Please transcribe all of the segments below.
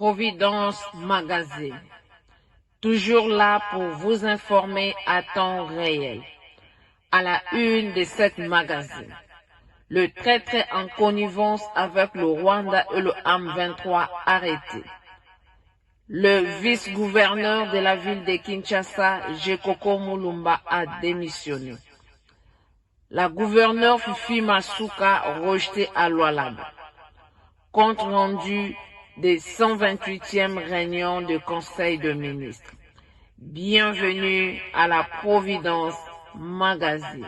Providence Magazine, toujours là pour vous informer à temps réel. À la une de cette magazine, le traître en connivence avec le Rwanda et le M23 arrêté. Le vice-gouverneur de la ville de Kinshasa, Jekoko Mulumba, a démissionné. La gouverneure Fifi Masuka rejetée à Lualaba. Compte rendu des 128e réunions du Conseil de ministres. Bienvenue à la Providence Magazine.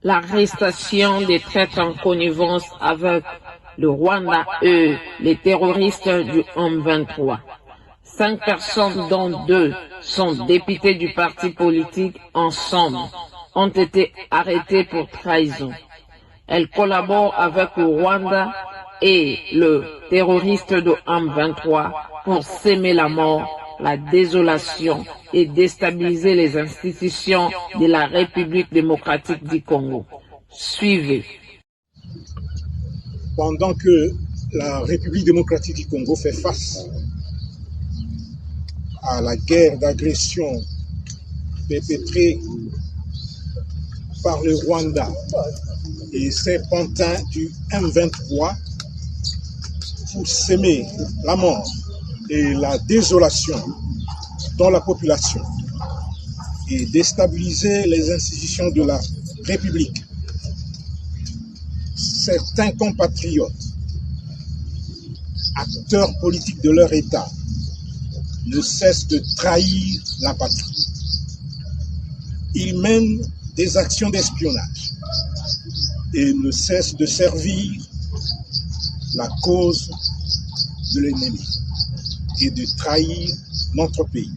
L'arrestation des traîtres en connivence avec le Rwanda et les terroristes du M23. 5 personnes, dont 2 sont députés du parti politique Ensemble, ont été arrêtées pour trahison. Elles collaborent avec le Rwanda et le terroriste de M23 pour s'aimer la mort, la désolation et déstabiliser les institutions de la République démocratique du Congo. Suivez. Pendant que la République démocratique du Congo fait face à la guerre d'agression perpétrée par le Rwanda et ses pantins du M23 pour s'aimer la mort et la désolation dans la population et déstabiliser les institutions de la République, certains compatriotes, acteurs politiques de leur État, ne cessent de trahir la patrie. Ils mènent des actions d'espionnage et ne cessent de servir la cause de l'ennemi et de trahir notre pays.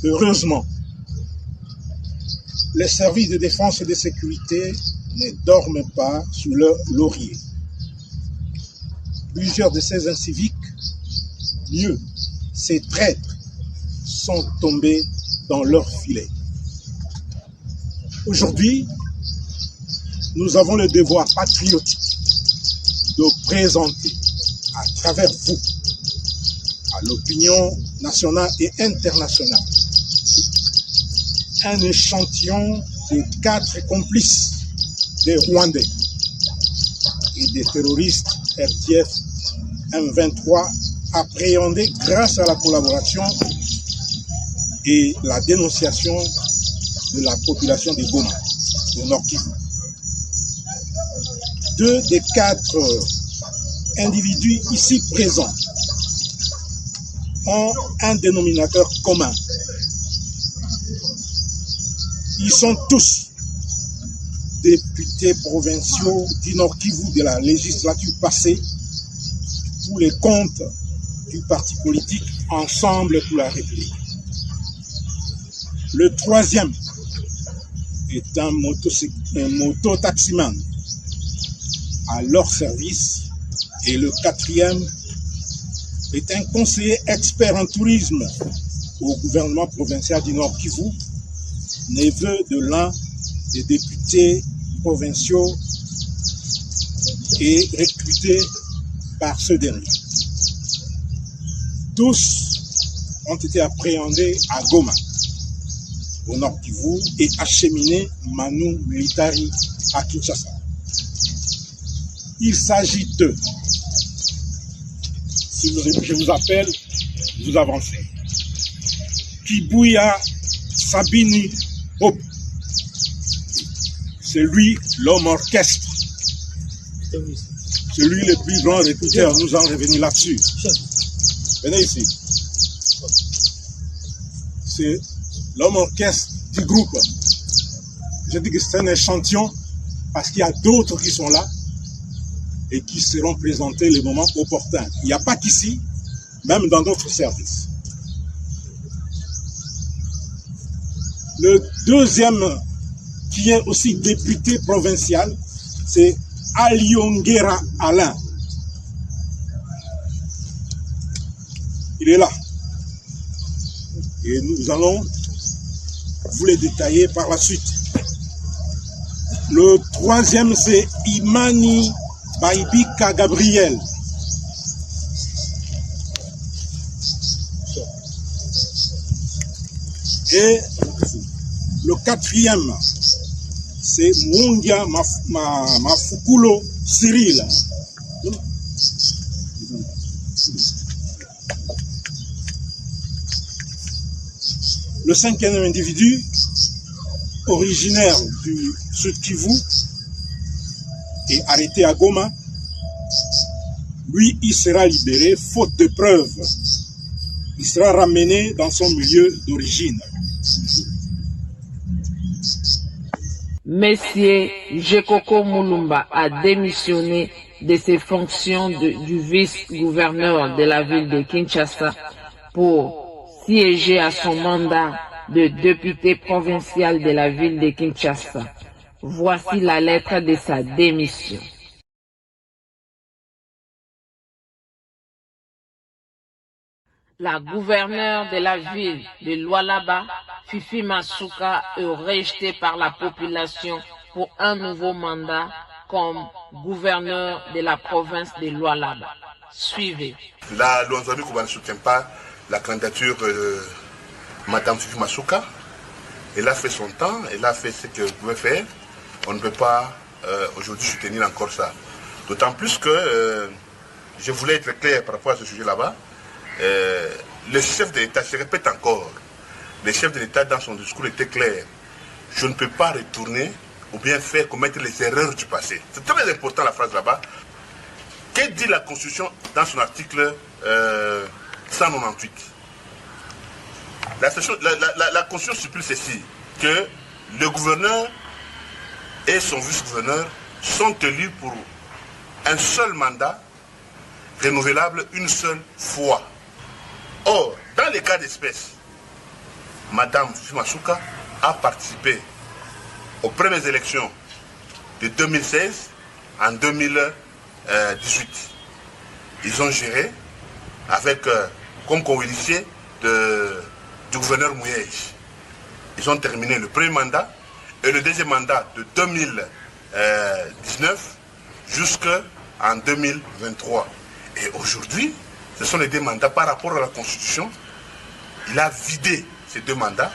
Heureusement, les services de défense et de sécurité ne dorment pas sous leur laurier. Plusieurs de ces inciviques, mieux, ces traîtres, sont tombés dans leur filet. Aujourd'hui, nous avons le devoir patriotique de présenter à travers vous, à l'opinion nationale et internationale, un échantillon de 4 complices des Rwandais et des terroristes RTF M23 appréhendés grâce à la collaboration et la dénonciation de la population de Goma, de Nord-Kivu. 2 des 4 individus ici présents ont un dénominateur commun. Ils sont tous députés provinciaux du Nord-Kivu de la législature passée pour les comptes du parti politique Ensemble pour la République. Le 3e est un moto-taximan à leur service et le 4e est un conseiller expert en tourisme au gouvernement provincial du Nord-Kivu, neveu de l'un des députés provinciaux et recruté par ce dernier. Tous ont été appréhendés à Goma, au Nord-Kivu, et acheminés Manu Militari à Kinshasa. Il s'agit d'eux. Si je vous appelle, vous avancez. Kibuya Sabini Hope. C'est lui l'homme orchestre. C'est lui le plus grand recruteur. Nous allons revenir là-dessus. Venez ici. C'est l'homme orchestre du groupe. Je dis que c'est un échantillon parce qu'il y a d'autres qui sont là et qui seront présentés le moment opportun. Il n'y a pas qu'ici, même dans d'autres services. Le 2e, qui est aussi député provincial, c'est Aliongera Alain. Il est là. Et nous allons vous les détailler par la suite. Le 3e, c'est Imani Baibika Gabriel. Et le quatrième, c'est Mungia Mafukulo Cyril. Le cinquième individu, originaire du Sud Kivu et arrêté à Goma, lui, il sera libéré faute de preuves. Il sera ramené dans son milieu d'origine. Monsieur Jekoko Mulumba a démissionné de ses fonctions du vice-gouverneur de la ville de Kinshasa pour siéger à son mandat de député provincial de la ville de Kinshasa. Voici la lettre de sa démission. La gouverneure de la ville de Lualaba, Fifi Masuka, est rejetée par la population pour un nouveau mandat comme gouverneur de la province de Lualaba. Suivez. La Luanzambi ne soutient pas la candidature de Madame Fifi Masuka. Elle a fait son temps, elle a fait ce qu'elle pouvait faire. On ne peut pas aujourd'hui soutenir encore ça. D'autant plus que je voulais être clair par rapport à ce sujet là-bas. Le chef de l'État, je répète encore, le chef de l'État dans son discours était clair. Je ne peux pas retourner ou bien faire commettre les erreurs du passé. C'est très important la phrase là-bas. Que dit la Constitution dans son article 198? La Constitution stipule ceci, que le gouverneur et son vice-gouverneur sont élus pour un seul mandat, renouvelable une seule fois. Or, dans les cas d'espèce, Madame Fifi Masuka a participé aux premières élections de 2016 en 2018. Ils ont géré avec comme co-initié du gouverneur Mouyej. Ils ont terminé le premier mandat et le deuxième mandat de 2019 jusqu'en 2023. Et aujourd'hui, ce sont les deux mandats par rapport à la Constitution. Il a vidé ces deux mandats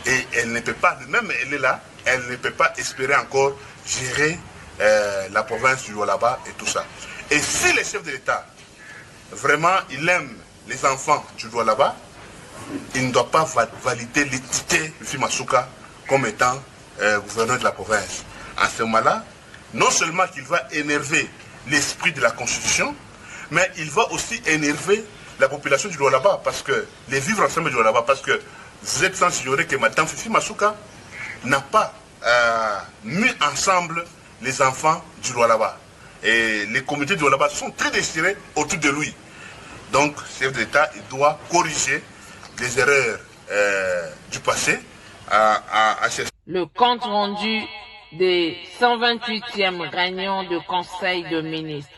et elle ne peut pas, même elle est là, elle ne peut pas espérer encore gérer la province du Lualaba et tout ça. Et si le chef de l'État, vraiment, il aime les enfants du Lualaba, il ne doit pas valider l'équité de Fifi Masuka comme étant gouverneur de la province. En ce moment-là, non seulement qu'il va énerver l'esprit de la Constitution, mais il va aussi énerver la population du Lualaba, parce que les vivre ensemble du Lualaba, parce que vous êtes sans ignorer que Madame Fifi Masuka n'a pas mis ensemble les enfants du Lualaba. Et les communautés du Lualaba sont très désirées autour de lui. Donc, le chef de l'État, il doit corriger les erreurs du passé à chercher. Le compte rendu des 128e réunions de Conseil de ministres,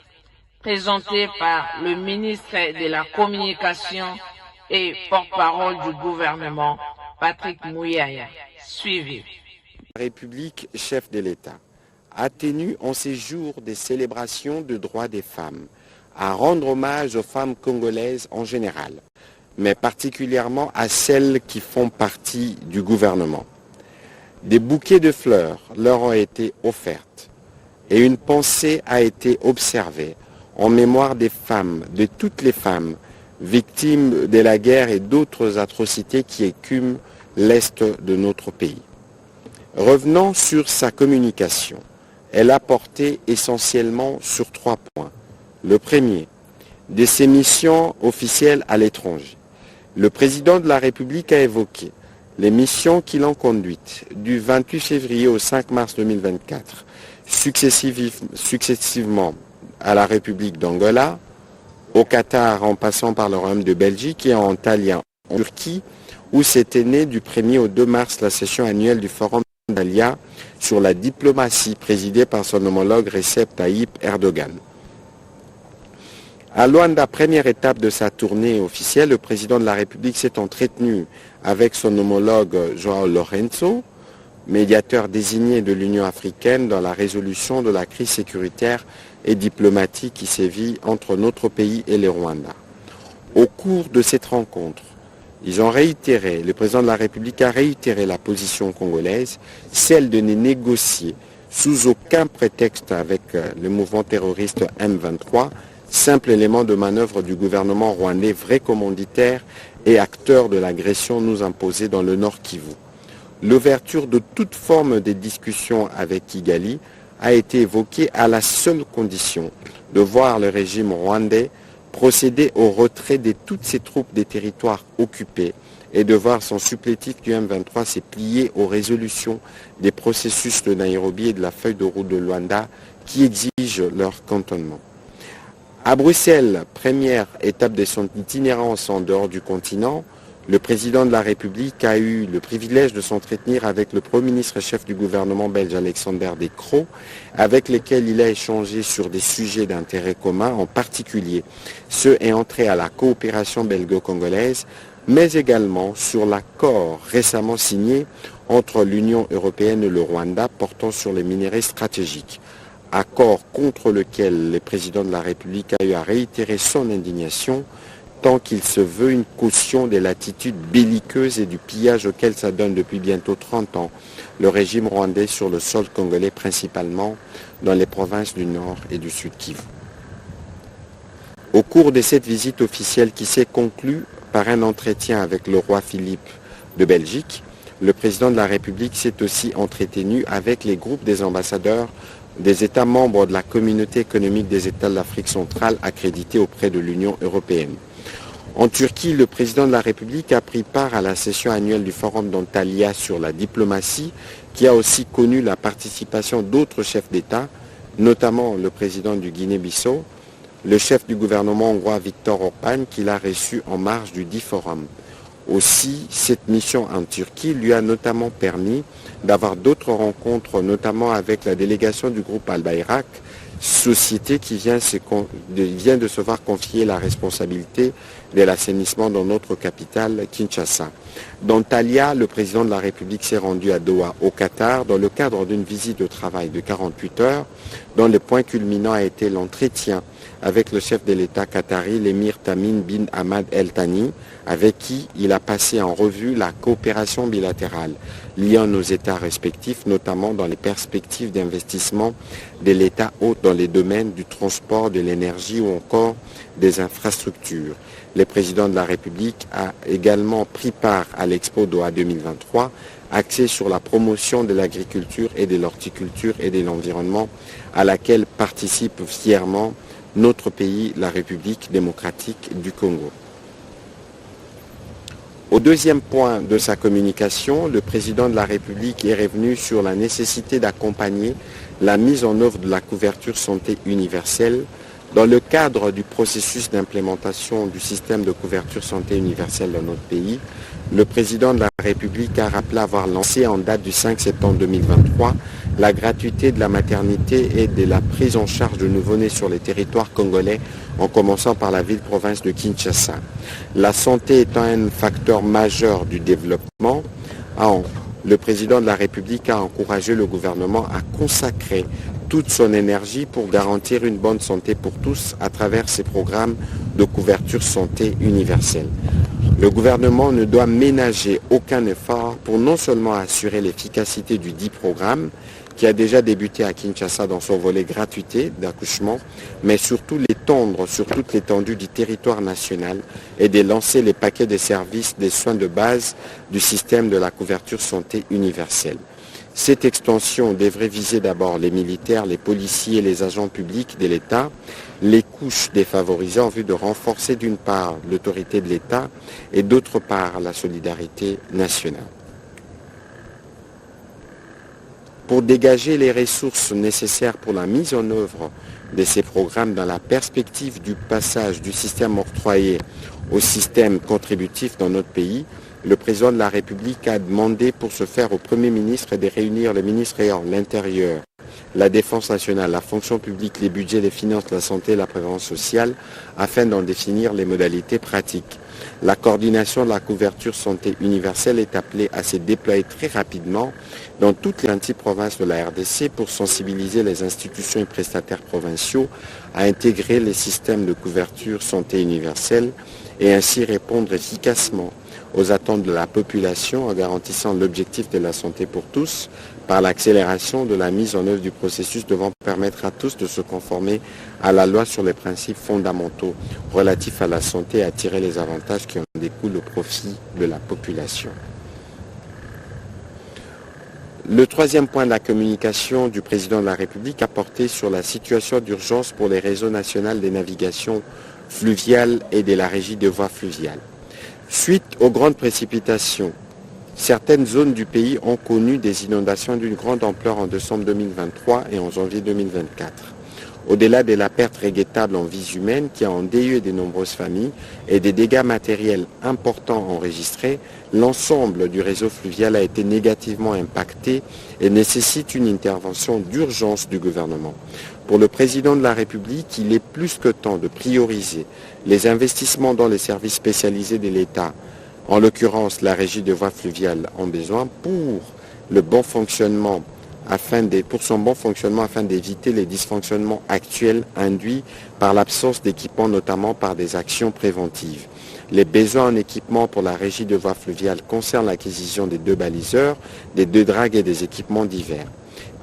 présenté par le ministre de la Communication et porte-parole du gouvernement, Patrick Mouyaya. Suivez. La République, chef de l'État, a tenu en ces jours des célébrations de droits des femmes à rendre hommage aux femmes congolaises en général, mais particulièrement à celles qui font partie du gouvernement. Des bouquets de fleurs leur ont été offertes et une pensée a été observée en mémoire des femmes, de toutes les femmes, victimes de la guerre et d'autres atrocités qui écument l'Est de notre pays. Revenant sur sa communication, elle a porté essentiellement sur 3 points. Le premier, de ses missions officielles à l'étranger. Le président de la République a évoqué les missions qu'il a conduites du 28 février au 5 mars 2024, successivement à la République d'Angola, au Qatar en passant par le Royaume de Belgique et en Antalya, en Turquie, où s'était née du 1er au 2 mars la session annuelle du Forum d'Antalya sur la diplomatie présidée par son homologue Recep Tayyip Erdogan. À Luanda, première étape de sa tournée officielle, le président de la République s'est entretenu avec son homologue João Lourenço, médiateur désigné de l'Union africaine dans la résolution de la crise sécuritaire et diplomatique qui sévit entre notre pays et le Rwanda. Au cours de cette rencontre, Le président de la République a réitéré la position congolaise, celle de ne négocier sous aucun prétexte avec le mouvement terroriste M23, simple élément de manœuvre du gouvernement rwandais, vrai commanditaire et acteur de l'agression nous imposée dans le Nord Kivu. L'ouverture de toute forme de discussion avec Kigali a été évoquée à la seule condition de voir le régime rwandais procéder au retrait de toutes ses troupes des territoires occupés et de voir son supplétif du M23 se plier aux résolutions des processus de Nairobi et de la feuille de route de Luanda qui exigent leur cantonnement. À Bruxelles, première étape de son itinérance en dehors du continent, le président de la République a eu le privilège de s'entretenir avec le Premier ministre et chef du gouvernement belge Alexander De Croo, avec lesquels il a échangé sur des sujets d'intérêt commun, en particulier ceux ayant trait à la coopération belgo-congolaise, mais également sur l'accord récemment signé entre l'Union européenne et le Rwanda portant sur les minerais stratégiques. Accord contre lequel le président de la République a eu à réitérer son indignation, tant qu'il se veut une caution de l'attitude belliqueuse et du pillage auquel s'adonne depuis bientôt 30 ans le régime rwandais sur le sol congolais, principalement dans les provinces du Nord et du Sud Kivu. Au cours de cette visite officielle qui s'est conclue par un entretien avec le roi Philippe de Belgique, le président de la République s'est aussi entretenu avec les groupes des ambassadeurs des États membres de la Communauté économique des États de l'Afrique centrale accrédités auprès de l'Union européenne. En Turquie, le président de la République a pris part à la session annuelle du Forum d'Antalya sur la diplomatie, qui a aussi connu la participation d'autres chefs d'État, notamment le président du Guinée-Bissau, le chef du gouvernement hongrois Viktor Orban, qu'il a reçu en marge du dit forum. Aussi, cette mission en Turquie lui a notamment permis d'avoir d'autres rencontres, notamment avec la délégation du groupe Al-Bayrak, société qui vient de se voir confier la responsabilité de l'assainissement dans notre capitale, Kinshasa. Dans Talia, le président de la République s'est rendu à Doha, au Qatar, dans le cadre d'une visite de travail de 48 heures, dont le point culminant a été l'entretien avec le chef de l'État qatari, l'émir Tamim bin Hamad El Thani, avec qui il a passé en revue la coopération bilatérale liant nos États respectifs, notamment dans les perspectives d'investissement de l'État hôte dans les domaines du transport, de l'énergie ou encore des infrastructures. Le président de la République a également pris part à l'Expo Doha 2023, axée sur la promotion de l'agriculture et de l'horticulture et de l'environnement, à laquelle participe fièrement notre pays, la République démocratique du Congo. Au deuxième point de sa communication, le président de la République est revenu sur la nécessité d'accompagner la mise en œuvre de la couverture santé universelle dans le cadre du processus d'implémentation du système de couverture santé universelle dans notre pays. Le président de la République a rappelé avoir lancé en date du 5 septembre 2023 la gratuité de la maternité et de la prise en charge de nouveau-nés sur les territoires congolais, en commençant par la ville-province de Kinshasa. La santé étant un facteur majeur du développement, le président de la République a encouragé le gouvernement à consacrer toute son énergie pour garantir une bonne santé pour tous à travers ces programmes de couverture santé universelle. Le gouvernement ne doit ménager aucun effort pour non seulement assurer l'efficacité du dit programme, qui a déjà débuté à Kinshasa dans son volet gratuité d'accouchement, mais surtout l'étendre sur toute l'étendue du territoire national et de lancer les paquets de services des soins de base du système de la couverture santé universelle. Cette extension devrait viser d'abord les militaires, les policiers et les agents publics de l'État, les couches défavorisées en vue de renforcer d'une part l'autorité de l'État et d'autre part la solidarité nationale. Pour dégager les ressources nécessaires pour la mise en œuvre de ces programmes dans la perspective du passage du système octroyé au système contributif dans notre pays, le président de la République a demandé pour ce faire au Premier ministre de réunir les ministres ayant l'Intérieur, la Défense nationale, la fonction publique, les budgets, les finances, la santé et la prévoyance sociale afin d'en définir les modalités pratiques. La coordination de la couverture santé universelle est appelée à se déployer très rapidement dans toutes les 26 provinces de la RDC pour sensibiliser les institutions et prestataires provinciaux à intégrer les systèmes de couverture santé universelle et ainsi répondre efficacement aux attentes de la population en garantissant l'objectif de la santé pour tous par l'accélération de la mise en œuvre du processus devant permettre à tous de se conformer à la loi sur les principes fondamentaux relatifs à la santé et à tirer les avantages qui en découlent au profit de la population. Le troisième point de la communication du président de la République a porté sur la situation d'urgence pour les réseaux nationaux des navigations fluviales et de la régie de voies fluviales. Suite aux grandes précipitations, certaines zones du pays ont connu des inondations d'une grande ampleur en décembre 2023 et en janvier 2024. Au-delà de la perte regrettable en vies humaines qui a endeuillé de nombreuses familles et des dégâts matériels importants enregistrés, l'ensemble du réseau fluvial a été négativement impacté et nécessite une intervention d'urgence du gouvernement. Pour le président de la République, il est plus que temps de prioriser les investissements dans les services spécialisés de l'État, en l'occurrence la régie de voies fluviales en besoin, pour son bon fonctionnement afin d'éviter les dysfonctionnements actuels induits par l'absence d'équipement, notamment par des actions préventives. Les besoins en équipement pour la régie de voies fluviales concernent l'acquisition des 2 baliseurs, des 2 dragues et des équipements divers.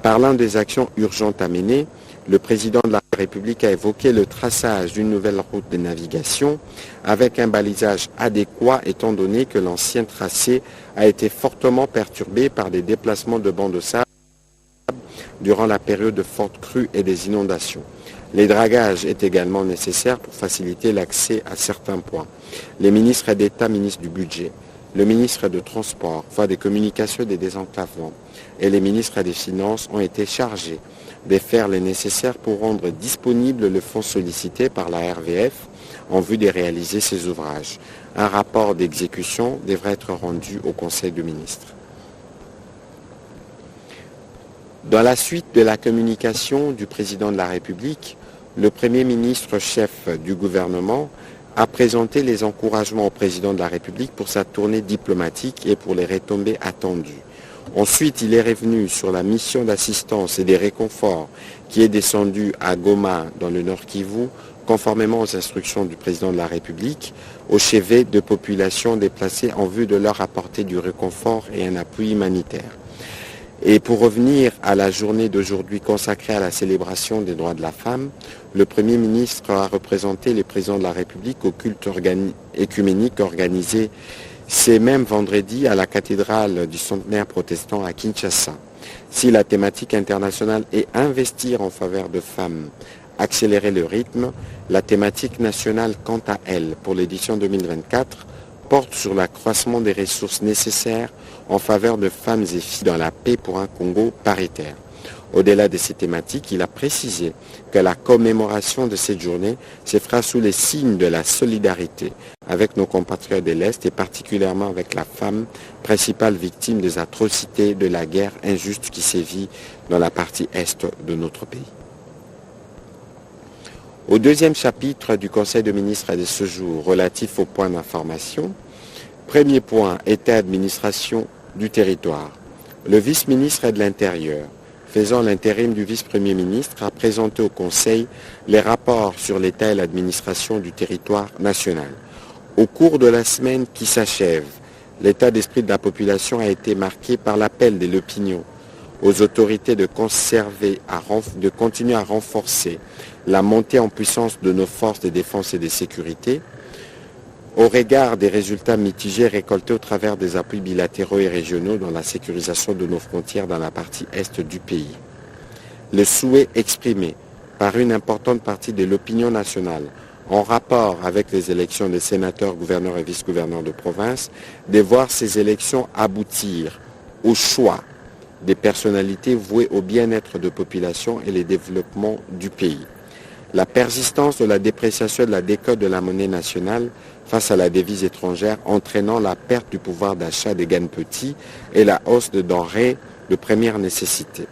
Parlant des actions urgentes à mener, le président de la République a évoqué le traçage d'une nouvelle route de navigation avec un balisage adéquat étant donné que l'ancien tracé a été fortement perturbé par des déplacements de bancs de sable durant la période de forte crue et des inondations. Les dragages est également nécessaire pour faciliter l'accès à certains points. Les ministres d'État, ministres du Budget, le ministre de Transport, voie des Communications et des Désenclavements et les ministres des Finances ont été chargés de faire le nécessaire pour rendre disponible le fonds sollicité par la RVF en vue de réaliser ces ouvrages. Un rapport d'exécution devrait être rendu au Conseil des ministres. Dans la suite de la communication du président de la République, le Premier ministre chef du gouvernement a présenté les encouragements au président de la République pour sa tournée diplomatique et pour les retombées attendues. Ensuite, il est revenu sur la mission d'assistance et des réconforts qui est descendue à Goma, dans le Nord Kivu, conformément aux instructions du président de la République, au chevet de populations déplacées en vue de leur apporter du réconfort et un appui humanitaire. Et pour revenir à la journée d'aujourd'hui consacrée à la célébration des droits de la femme, le Premier ministre a représenté le président de la République au culte écuménique organisé ce même vendredi à la cathédrale du centenaire protestant à Kinshasa. Si la thématique internationale est investir en faveur de femmes, accélérer le rythme, la thématique nationale quant à elle pour l'édition 2024 porte sur l'accroissement des ressources nécessaires en faveur de femmes et filles dans la paix pour un Congo paritaire. Au-delà de ces thématiques, il a précisé que la commémoration de cette journée se fera sous les signes de la solidarité avec nos compatriotes de l'Est et particulièrement avec la femme, principale victime des atrocités de la guerre injuste qui sévit dans la partie Est de notre pays. Au deuxième chapitre du Conseil des ministres de ce jour relatif aux points d'information, premier point, État et administration du territoire. Le vice-ministre de l'Intérieur, faisant l'intérim du vice-premier ministre, a présenté au Conseil les rapports sur l'État et l'administration du territoire national. Au cours de la semaine qui s'achève, l'état d'esprit de la population a été marqué par l'appel de l'opinion aux autorités de continuer à renforcer la montée en puissance de nos forces de défense et de sécurité, au regard des résultats mitigés récoltés au travers des appuis bilatéraux et régionaux dans la sécurisation de nos frontières dans la partie est du pays. Le souhait exprimé par une importante partie de l'opinion nationale en rapport avec les élections des sénateurs, gouverneurs et vice-gouverneurs de province, de voir ces élections aboutir au choix des personnalités vouées au bien-être de population et le développement du pays. La persistance de la dépréciation de la décote de la monnaie nationale face à la devise étrangère entraînant la perte du pouvoir d'achat des gains petits et la hausse de denrées de première nécessité.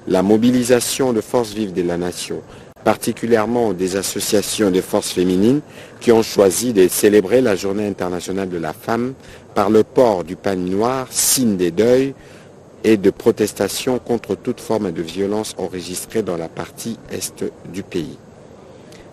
La mobilisation de forces vives de la nation, particulièrement des associations de forces féminines qui ont choisi de célébrer la Journée internationale de la femme par le port du pagne noir, signe des deuils et de protestation contre toute forme de violence enregistrée dans la partie est du pays.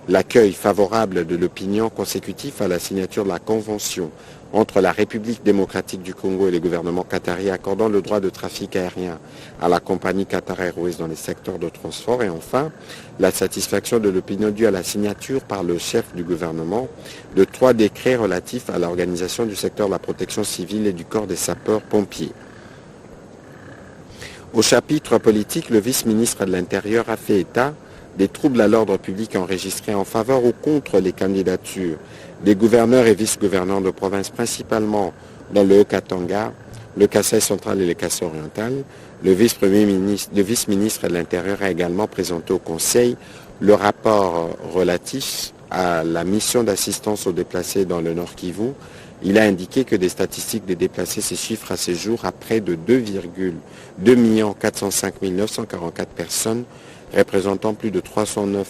L'accueil favorable de l'opinion consécutif à la signature de la Convention entre la République démocratique du Congo et le gouvernement qatari accordant le droit de trafic aérien à la compagnie Qatar Airways dans les secteurs de transport. Et enfin, la satisfaction de l'opinion due à la signature par le chef du gouvernement de 3 décrets relatifs à l'organisation du secteur de la protection civile et du corps des sapeurs-pompiers. Au chapitre politique, le vice-ministre de l'Intérieur a fait état des troubles à l'ordre public enregistrés en faveur ou contre les candidatures des gouverneurs et vice-gouverneurs de province, principalement dans le Haut-Katanga, le Kasaï central et le Kasaï oriental. Le vice-ministre de l'Intérieur a également présenté au Conseil le rapport relatif à la mission d'assistance aux déplacés dans le Nord Kivu. Il a indiqué que des statistiques des déplacés se chiffrent à ce jour à près de 2 405 944 personnes, représentant plus de 90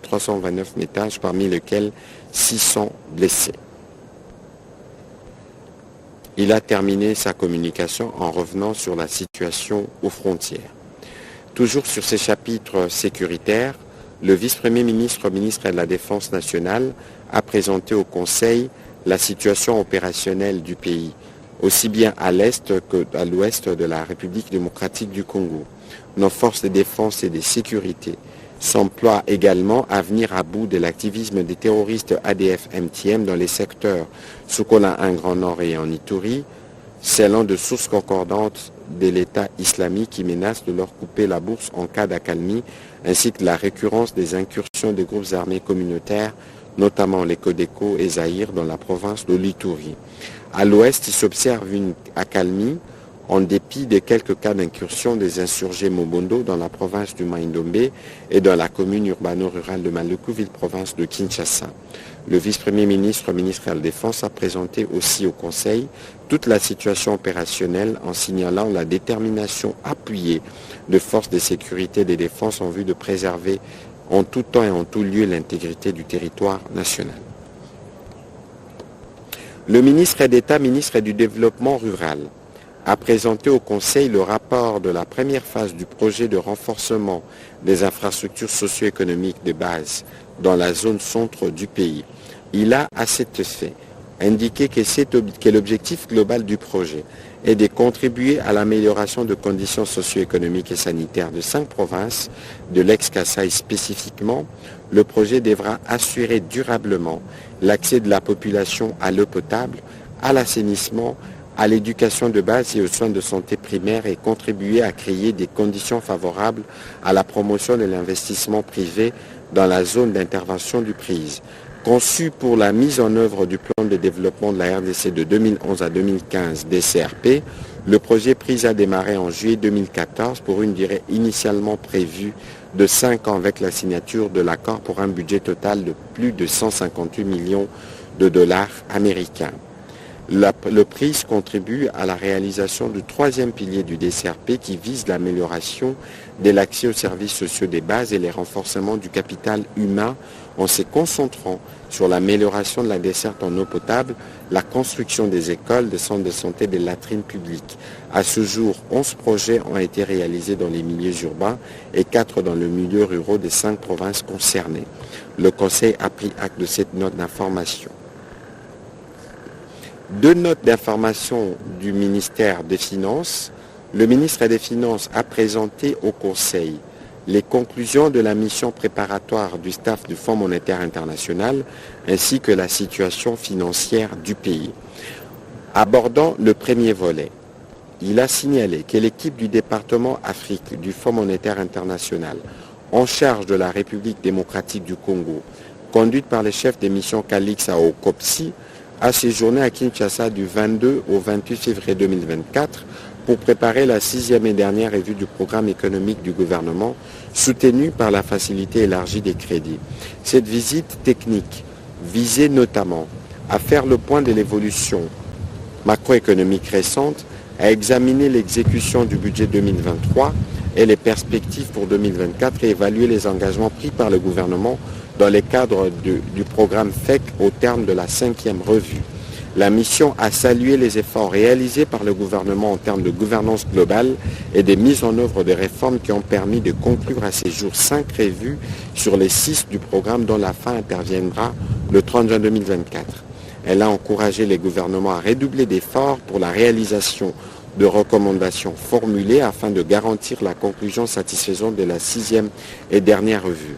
329 ménages, parmi lesquels 600 blessés. Il a terminé sa communication en revenant sur la situation aux frontières. Toujours sur ces chapitres sécuritaires, le vice-premier ministre, ministre de la Défense nationale, a présenté au Conseil la situation opérationnelle du pays, aussi bien à l'est qu'à l'ouest de la République démocratique du Congo. Nos forces de défense et de sécurité s'emploient également à venir à bout de l'activisme des terroristes ADF-MTM dans les secteurs Soukola 1 Grand Nord et en Ituri, selon de sources concordantes de l'État islamique qui menace de leur couper la bourse en cas d'accalmie, ainsi que la récurrence des incursions des groupes armés communautaires, notamment les Codeco et Zaïre dans la province de l'Ituri. À l'ouest, il s'observe une accalmie en dépit de quelques cas d'incursion des insurgés Mobondo dans la province du Maïndombe et dans la commune urbano-rurale de Malekuville, province de Kinshasa. Le vice-premier ministre, ministre de la Défense, a présenté aussi au Conseil toute la situation opérationnelle en signalant la détermination appuyée de forces de sécurité et de défense en vue de préserver en tout temps et en tout lieu l'intégrité du territoire national. Le ministre d'État, ministre du Développement rural, a présenté au Conseil le rapport de la première phase du projet de renforcement des infrastructures socio-économiques de base dans la zone centre du pays. Il a, à cet effet, indiqué que l'objectif global du projet est de contribuer à l'amélioration de conditions socio-économiques et sanitaires de 5 provinces, de l'ex-Kasaï spécifiquement. Le projet devra assurer durablement l'accès de la population à l'eau potable, à l'assainissement, à l'éducation de base et aux soins de santé primaire et contribuer à créer des conditions favorables à la promotion de l'investissement privé dans la zone d'intervention du PRIZ. Conçu pour la mise en œuvre du plan de développement de la RDC de 2011 à 2015 DCRP, le projet PRIZ a démarré en juillet 2014 pour une durée initialement prévue de 5 ans avec la signature de l'accord pour un budget total de plus de 158 millions de dollars américains. Le PRIZ contribue à la réalisation du 3e pilier du DCRP qui vise l'amélioration de l'accès aux services sociaux des bases et les renforcements du capital humain en se concentrant sur l'amélioration de la desserte en eau potable, la construction des écoles, des centres de santé, des latrines publiques. À ce jour, 11 projets ont été réalisés dans les milieux urbains et 4 dans le milieu rural des 5 provinces concernées. Le Conseil a pris acte de cette note d'information. 2 notes d'information du ministère des Finances. Le ministre des Finances a présenté au Conseil les conclusions de la mission préparatoire du staff du Fonds monétaire international ainsi que la situation financière du pays. Abordant le premier volet, il a signalé que l'équipe du département Afrique du Fonds monétaire international en charge de la République démocratique du Congo, conduite par le chef des missions Calix à Okopsi, a séjourné à Kinshasa du 22 au 28 février 2024 pour préparer la 6e et dernière revue du programme économique du gouvernement soutenu par la facilité élargie des crédits. Cette visite technique visait notamment à faire le point de l'évolution macroéconomique récente, à examiner l'exécution du budget 2023 et les perspectives pour 2024 et évaluer les engagements pris par le gouvernement dans le cadre du programme FEC au terme de la 5e revue. La mission a salué les efforts réalisés par le gouvernement en termes de gouvernance globale et des mises en œuvre des réformes qui ont permis de conclure à ces jours 5 prévus sur les 6 du programme dont la fin interviendra le 30 juin 2024. Elle a encouragé les gouvernements à redoubler d'efforts pour la réalisation de recommandations formulées afin de garantir la conclusion satisfaisante de la 6e et dernière revue.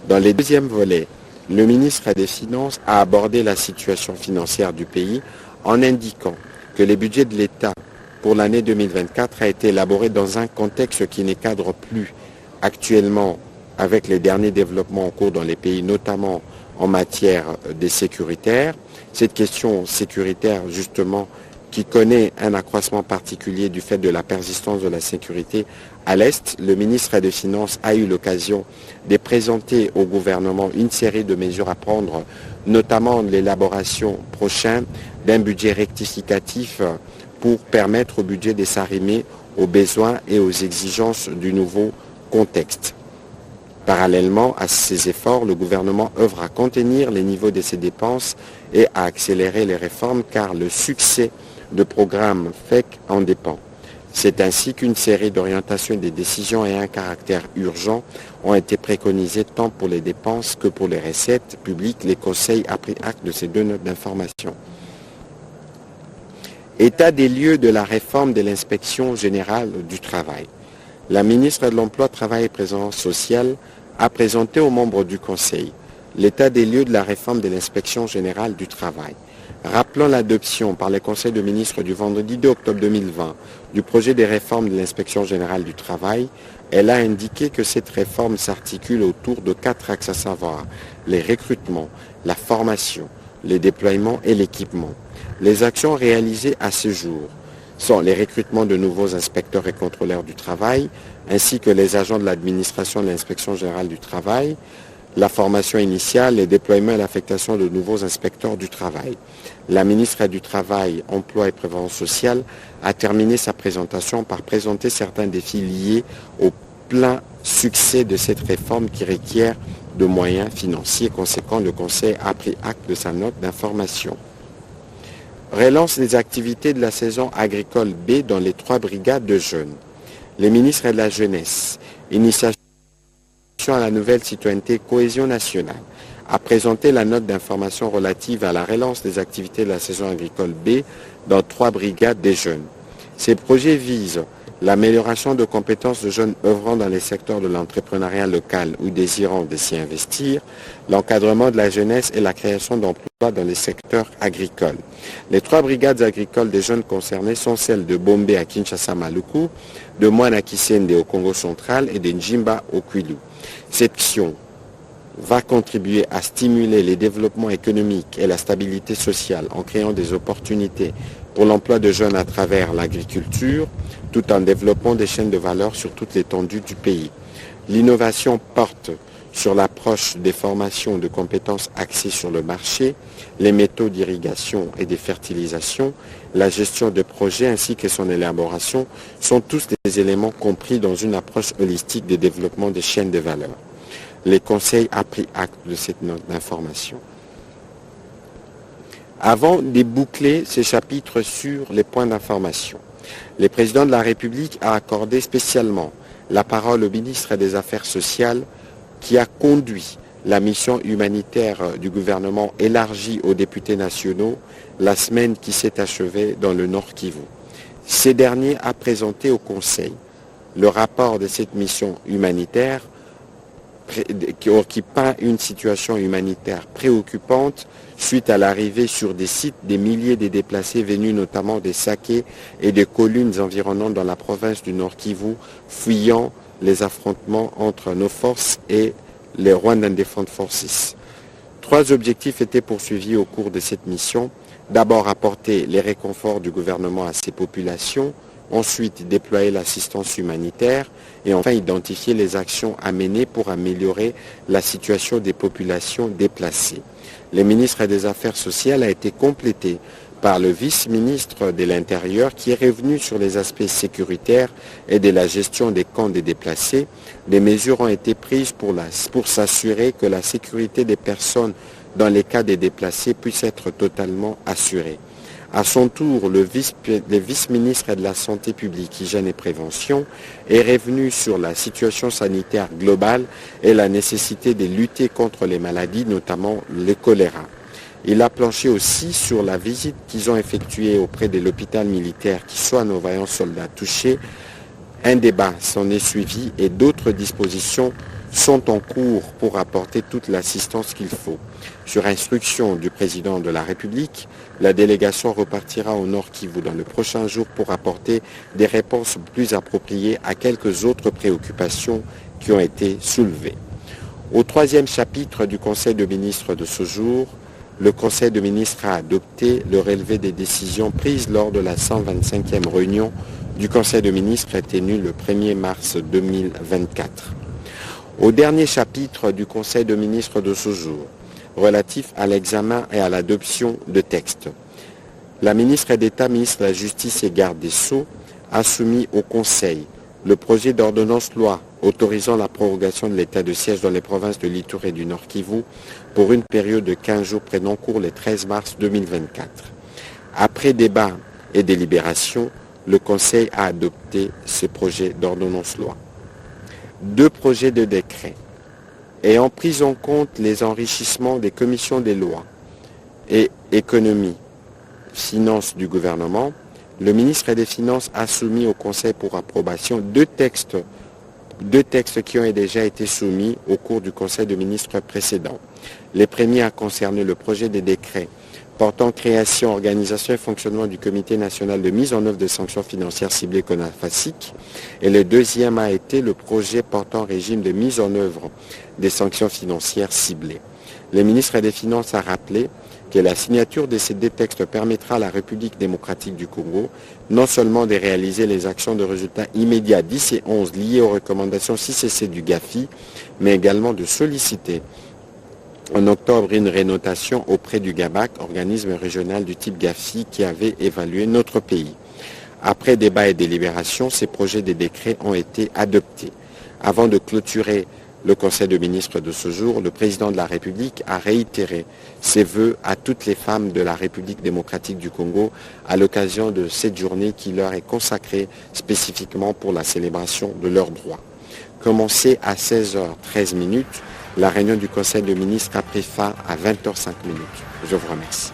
Dans les deuxièmes volets, le ministre des Finances a abordé la situation financière du pays en indiquant que le budget de l'État pour l'année 2024 a été élaboré dans un contexte qui ne cadre plus actuellement avec les derniers développements en cours dans les pays, notamment en matière de sécuritaire. Cette question sécuritaire, justement, qui connaît un accroissement particulier du fait de la persistance de la sécurité à l'Est, le ministre des Finances a eu l'occasion de présenter au gouvernement une série de mesures à prendre, notamment l'élaboration prochaine d'un budget rectificatif pour permettre au budget de s'arrimer aux besoins et aux exigences du nouveau contexte. Parallèlement à ces efforts, le gouvernement œuvre à contenir les niveaux de ses dépenses et à accélérer les réformes car le succès de programmes FEC en dépend. C'est ainsi qu'une série d'orientations et de décisions et un caractère urgent ont été préconisés tant pour les dépenses que pour les recettes publiques. Les conseils ont pris acte de ces deux notes d'information. État des lieux de la réforme de l'inspection générale du travail. La ministre de l'Emploi, Travail et Présence sociale a présenté aux membres du Conseil l'état des lieux de la réforme de l'inspection générale du travail. Rappelant l'adoption par les conseils de ministres du vendredi 2 octobre 2020 du projet de réforme de l'inspection générale du travail, elle a indiqué que cette réforme s'articule autour de 4 axes, à savoir les recrutements, la formation, les déploiements et l'équipement. Les actions réalisées à ce jour sont les recrutements de nouveaux inspecteurs et contrôleurs du travail, ainsi que les agents de l'administration de l'inspection générale du travail, la formation initiale, les déploiements et l'affectation de nouveaux inspecteurs du travail. La ministre du Travail, Emploi et Prévoyance sociale a terminé sa présentation par présenter certains défis liés au plein succès de cette réforme qui requiert de moyens financiers conséquents. Le Conseil a pris acte de sa note d'information. Relance des activités de la saison agricole B dans les 3 brigades de jeunes. Les ministres de la Jeunesse, Initiation à la nouvelle citoyenneté cohésion nationale, a présenté la note d'information relative à la relance des activités de la saison agricole B dans 3 brigades des jeunes. Ces projets visent l'amélioration de compétences de jeunes œuvrant dans les secteurs de l'entrepreneuriat local ou désirant de s'y investir, l'encadrement de la jeunesse et la création d'emplois dans les secteurs agricoles. Les 3 brigades agricoles des jeunes concernés sont celles de Bombé à Kinshasa-Maluku, de Moine à Kisende au Congo central et de Njimba au Kwilu. Cette action va contribuer à stimuler les développements économiques et la stabilité sociale en créant des opportunités pour l'emploi de jeunes à travers l'agriculture, tout en développant des chaînes de valeur sur toute l'étendue du pays. L'innovation porte sur l'approche des formations de compétences axées sur le marché, les méthodes d'irrigation et de fertilisation, la gestion de projets ainsi que son élaboration sont tous des éléments compris dans une approche holistique de développement des chaînes de valeur. Le Conseil a pris acte de cette note d'information. Avant de boucler ces chapitres sur les points d'information, le président de la République a accordé spécialement la parole au ministre des Affaires sociales qui a conduit la mission humanitaire du gouvernement élargie aux députés nationaux la semaine qui s'est achevée dans le Nord Kivu. Ces derniers a présenté au Conseil le rapport de cette mission humanitaire qui peint une situation humanitaire préoccupante suite à l'arrivée sur des sites des milliers de déplacés venus notamment des Saké et des collines environnantes dans la province du Nord Kivu, fuyant les affrontements entre nos forces et les Rwandan Defense Forces. 3 objectifs étaient poursuivis au cours de cette mission. D'abord, apporter les réconforts du gouvernement à ces populations, ensuite déployer l'assistance humanitaire et enfin identifier les actions à mener pour améliorer la situation des populations déplacées. Le ministre des Affaires sociales a été complété par le vice-ministre de l'Intérieur qui est revenu sur les aspects sécuritaires et de la gestion des camps des déplacés. Des mesures ont été prises pour s'assurer que la sécurité des personnes dans les cas des déplacés puisse être totalement assurée. À son tour, le vice-ministre de la Santé publique, Hygiène et Prévention est revenu sur la situation sanitaire globale et la nécessité de lutter contre les maladies, notamment le choléra. Il a planché aussi sur la visite qu'ils ont effectuée auprès de l'hôpital militaire qui soigne nos vaillants soldats touchés. Un débat s'en est suivi et d'autres dispositions sont en cours pour apporter toute l'assistance qu'il faut. Sur instruction du président de la République, la délégation repartira au Nord Kivu dans le prochain jour pour apporter des réponses plus appropriées à quelques autres préoccupations qui ont été soulevées. Au troisième chapitre du Conseil de ministres de ce jour, le Conseil de ministres a adopté le relevé des décisions prises lors de la 125e réunion du Conseil de ministres tenue le 1er mars 2024. Au dernier chapitre du Conseil de ministres de ce jour, relatif à l'examen et à l'adoption de textes, la ministre d'État, ministre de la Justice et garde des Sceaux a soumis au Conseil le projet d'ordonnance-loi autorisant la prorogation de l'état de siège dans les provinces de l'Ituri et du Nord Kivu pour une période de 15 jours prenant cours le 13 mars 2024. Après débat et délibération, le Conseil a adopté ce projet d'ordonnance-loi. 2 projets de décret ayant pris en compte les enrichissements des commissions des lois et économie, finances du gouvernement, le ministre des Finances a soumis au Conseil pour approbation deux textes qui ont déjà été soumis au cours du Conseil des ministres précédent. Les premiers a concerné le projet de décret portant création, organisation et fonctionnement du Comité national de mise en œuvre des sanctions financières ciblées CONAFASIC, et le deuxième a été le projet portant régime de mise en œuvre des sanctions financières ciblées. Le ministre des Finances a rappelé que la signature de ces deux textes permettra à la République démocratique du Congo non seulement de réaliser les actions de résultats immédiats 10 et 11 liées aux recommandations 6 et 7 du GAFI, mais également de solliciter en octobre une rénotation auprès du GABAC, organisme régional du type GAFI qui avait évalué notre pays. Après débat et délibération, ces projets de décrets ont été adoptés. Avant de clôturer le Conseil de ministres de ce jour, le président de la République a réitéré ses vœux à toutes les femmes de la République démocratique du Congo à l'occasion de cette journée qui leur est consacrée spécifiquement pour la célébration de leurs droits. Commencée à 16h13, la réunion du Conseil de ministres a pris fin à 20h05. Je vous remercie.